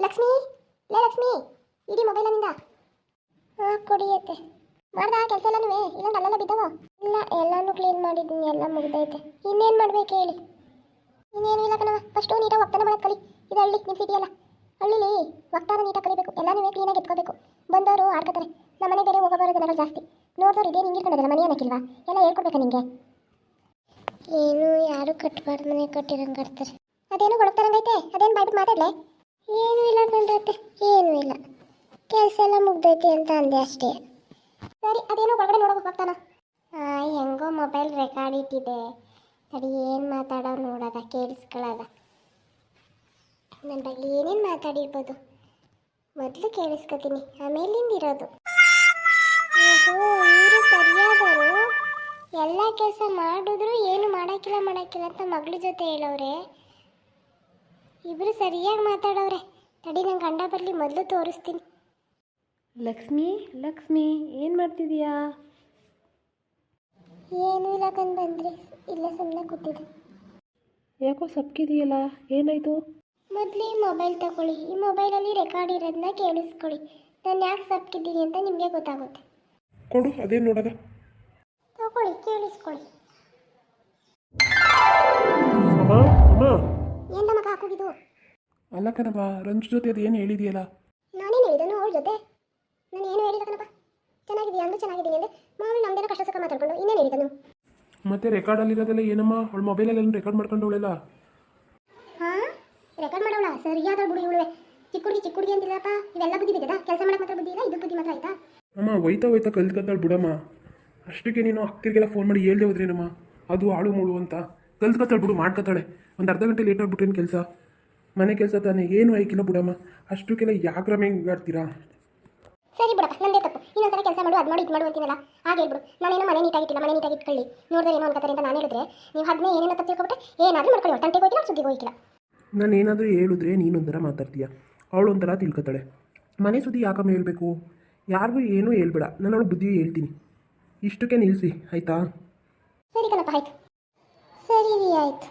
ಲಕ್ಷ್ಮಿ, ಲೇ ಲಕ್ಷ್ಮಿ, ಇಡೀ ಮೊಬೈಲಿನಿಂದ. ಕೊಡಿಯತ್ತೆ. ಮಾಡ್ದ ಕೆಲಸ ಎಲ್ಲನೂ? ಇಲ್ಲೊಂದು ಅಲ್ಲೆಲ್ಲ ಬಿದ್ದವ? ಇಲ್ಲ, ಎಲ್ಲಾನು ಕ್ಲೀನ್ ಮಾಡಿದ್ದೀನಿ, ಎಲ್ಲ ಮುಗ್ದೈತೆ. ಇನ್ನೇನು ಮಾಡ್ಬೇಕು ಹೇಳಿ? ಇನ್ನೇನು ಇಲ್ಲ ಕಣವ, ಫಸ್ಟು ನೀಟಾಗಿ ಒಕ್ತಾನ ಮಾಡೋದು ಕಲಿ. ಇದು ಹಳ್ಳಿ, ನಿಮ್ಮ ಸಿಟಿ ಅಲ್ಲ. ಹಳ್ಳಿಲಿ ಒಕ್ತಾನ ನೀಟಾಗಿ ಕಲಿಬೇಕು, ಎಲ್ಲನೂ ಕ್ಲೀನಾಗಿ ಎತ್ಕೋಬೇಕು. ಬಂದವರು ಆಡ್ಕೋತಾರೆ. ನಮ್ಮನೆ ಬೇರೆ ಹೋಗೋ ಬರೋ ಜನಗಳು ಜಾಸ್ತಿ. ನೋಡಿದವ್ರು ಇದೇ ಹಿಂಗೆ ಇಟ್ಕೊಂಡಿದ್ದಲ್ಲ, ಮನೆ ಅನ್ನಕ್ಕಿಲ್ವಾ? ಎಲ್ಲ ಹೇಳ್ಕೊಡ್ಬೇಕಾ ನಿಮಗೆ? ಏನು ಯಾರು ಕಟ್ಟಬಾರ್ದು, ಮನೆ ಕಟ್ಟಿರಂಗೆ ಕಟ್ತಾರೆ. ಅದೇನು ಗೊಳಗ್ತಾರಂಗೈತೆ, ಅದೇನು ಬಾಯ್ಬಿಟ್ಟು ಮಾತಾಡಲೆ? ಏನೂ ಇಲ್ಲ ಕಂಡ್ರತ್ತೆ, ಏನೂ ಇಲ್ಲ. ಕೆಲಸ ಎಲ್ಲ ಮುಗ್ದೈತೆ ಅಂತ ಅಂದೆ ಅಷ್ಟೇ. ಸರಿ, ಅದೇನೋ ಒಳಗಡೆ ನೋಡೋಕೆ ಹೋಗ್ತಾನ. ಹೆಂಗೋ ಮೊಬೈಲ್ ರೆಕಾರ್ಡ್ ಇಟ್ಟಿದೆ. ಸರಿ, ಏನು ಮಾತಾಡೋರು ನೋಡೋದ, ಕೇಳಿಸ್ಕೊಳ್ಳೋದ. ನನ್ನ ಬಗ್ಗೆ ಏನೇನು ಮಾತಾಡಿರ್ಬೋದು ಮೊದಲು ಕೇಳಿಸ್ಕೊತೀನಿ, ಆಮೇಲಿಂದ ಇರೋದು. ಓಹೋ, ಇವರು ಸರಿಯಾದವರು. ಎಲ್ಲ ಕೆಲಸ ಮಾಡಿದ್ರು ಏನು ಮಾಡೋಕ್ಕಿಲ್ಲ ಅಂತ ಮಗಳ ಜೊತೆ ಹೇಳೋರೆ. ಇಬ್ಬರು ಸರಿಯಾಗಿ ಮಾತಾಡೋರೆ. ತಡಿ, ನಂಗೆ ಗಂಡ ಬರಲಿ, ಮೊದಲು ತೋರಿಸ್ತೀನಿ. ಲಕ್ಷ್ಮಿ, ಲಕ್ಷ್ಮಿ, ಏನು ಮಾಡ್ತಿದೀಯಾ? ಏನೂ ಇಲ್ಲ ಕಂಡು ಬಂದ್ರಿ, ಇಲ್ಲೇ ಸುಮ್ಮನೆ ಕೂತಿದ್ದೆ. ಯಾಕೋ ಸಪ್ಕಿದೆಯಲ್ಲ, ಏನಾಯಿತು? ಮೊದಲು ಈ ಮೊಬೈಲ್ ತಗೊಳ್ಳಿ. ಈ ಮೊಬೈಲಲ್ಲಿ ರೆಕಾರ್ಡ್ ಇರೋದನ್ನ ಕೇಳಿಸ್ಕೊಳ್ಳಿ. ನಾನು ಯಾಕೆ ಸಪ್ಕಿದ್ದೀನಿ ಅಂತ ನಿಮಗೆ ಗೊತ್ತಾಗುತ್ತೆ. ಕೊಡು, ಅದೇನು ನೋಡೋದ? ತಗೊಳ್ಳಿ, ಕೇಳಿಸ್ಕೊಳ್ಳಿ. ಅಮ್ಮ ಅಮ್ಮ, ಎಂದ ಮಗ ಹಾಕೋಗಿದ್ದು? ಅಲ್ಲ ಕಣಪ್ಪ, ರಂಜು ಜೊತೆ ಅದು ಏನು ಹೇಳಿದೆಯಲ್ಲ? ನಾನೇನು ಹೇಳಿದನು ಅವಳ ಜೊತೆ? ನಾನು ಏನು ಹೇಳಿದ ಕಣಪ್ಪ? ಚೆನ್ನಾಗಿದೆಯಾ ಅಂದು ಚೆನ್ನಾಗಿದ್ದೀನಿ ಅಂದರೆ ಮಾವಳು ನಮ್ದೇನೋ ಕಷ್ಟ ಸುಖ ಮಾತಾಡ್ಕೊಂಡು ಇನ್ನೇನು ಹೇಳಿದನು? ಮತ್ತೆ ರೆಕಾರ್ಡಲ್ಲಿರೋದೆಲ್ಲ ಏನಮ್ಮ? ಅವಳು ಮೊಬೈಲಲ್ಲಿ ರೆಕಾರ್ಡ್ ಮಾಡ್ಕೊಂಡವಳೆಲ್ಲ? ಹಾಂ, ರೆಕಾರ್ಡ್ ಮಾಡೋಳ? ಸರಿಯಾದ ಬಿಡು ಇವಳುವೆ. ಚಿಕ್ಕ ಹುಡುಗಿ ಅಂತಿಲ್ಲಪ್ಪ. ಇವೆಲ್ಲ ಬುದ್ಧಿ ಬಿದ್ದದ? ಕೆಲಸ ಮಾಡಕ್ಕೆ ಮಾತ್ರ ಬುದ್ಧಿ ಇಲ್ಲ, ಇದು ಬುದ್ಧಿ ಮಾತ್ರ ಆಯ್ತಾ? ಅಮ್ಮ, ಹೋಯ್ತಾ ಕಲ್ತ್ಕೊತಾಳು ಬಿಡಮ್ಮ. ಅಷ್ಟಕ್ಕೆ ನೀನು ಅಕ್ಕರಿಗೆಲ್ಲ ಫೋನ್ ಮಾಡಿ ಹೇಳ್ದೆ ಹೋದ್ರೇನಮ್ಮ? ಅದು ಆಳು ಮೂಳು ಅಂತ ಕಲ್ತ್ಕೊತಾಳೆ ಬಿಡು, ಮಾಡ್ಕೊತಾಳೆ. ಒಂದು ಅರ್ಧ ಗಂಟೆ ಲೇಟ್ ಆಗ್ಬಿಟ್ರೇನು ಕೆಲಸ? ಮನೆ ಕೆಲಸ ತಾನೇ, ಏನು ಆಯ್ಕಿಲ್ಲ ಬಿಡಮ್ಮ. ಅಷ್ಟಕ್ಕೆಲ್ಲ ಯಾಕೆ ರಮೇಂಗ್ ಆಡ್ತೀರಾ? ಸರಿ ಬಿಡಪ್ಪ, ನಂದೇ ತಪ್ಪು. ಇನ್ನೊಂದ್ಸಲ ಕೆಲಸ ಮಾಡು, ಅದು ಮಾಡಿ ಇದು ಮಾಡು ಅಂತೀನಲ್ಲ, ಹಾಗೆ ಹೇಳ್ಬಿಡು. ನಾನೇನೋ ಮನೆ ನೀಟಾಗಿಟ್ಟಿಲ್ಲ, ಮನೆ ನೀಟಾಗಿ ಇಟ್ಕೊಳ್ಳಿ, ನೋಡಿದ್ರೆ ಏನೋ ಅನ್ಕೋತಾರೆ ಅಂತ ನಾನು ಹೇಳಿದ್ರೆ ನೀವು ಅದನ್ನೇ ಏನೇನೋ ತಪ್ಪು ತಿಳ್ಕೊಬಿಟ್ಟೆ ಏನಾದರೂ ಮಾಡ್ಕೊಳ್ಳಿ. ತಂಟೆಗೆ ಹೋಗಿಲ್ಲ, ಸುದ್ದಿಗೆ ಹೋಗಿಲ್ಲ. ನಾನು ಏನಾದರೂ ಹೇಳಿದ್ರೆ ನೀನೊಂಥರ ಮಾತಾಡ್ತೀಯ, ಅವಳು ಒಂಥರ ತಿಳ್ಕೊತಾಳೆ. ಮನೆ ಸುದ್ದಿ ಯಾಕಮ್ಮ ಹೇಳ್ಬೇಕು? ಯಾರಿಗೂ ಏನೂ ಹೇಳ್ಬೇಡ, ನಾನು ಅವಳು ಬುದ್ಧಿ ಹೇಳ್ತೀನಿ. ಇಷ್ಟಕ್ಕೆ ನಿಲ್ಲಿಸಿ ಆಯಿತಾ? ಸರಿ ಕಣಪ್ಪ, ಆಯಿತು. ಸರಿ ಆಯಿತು.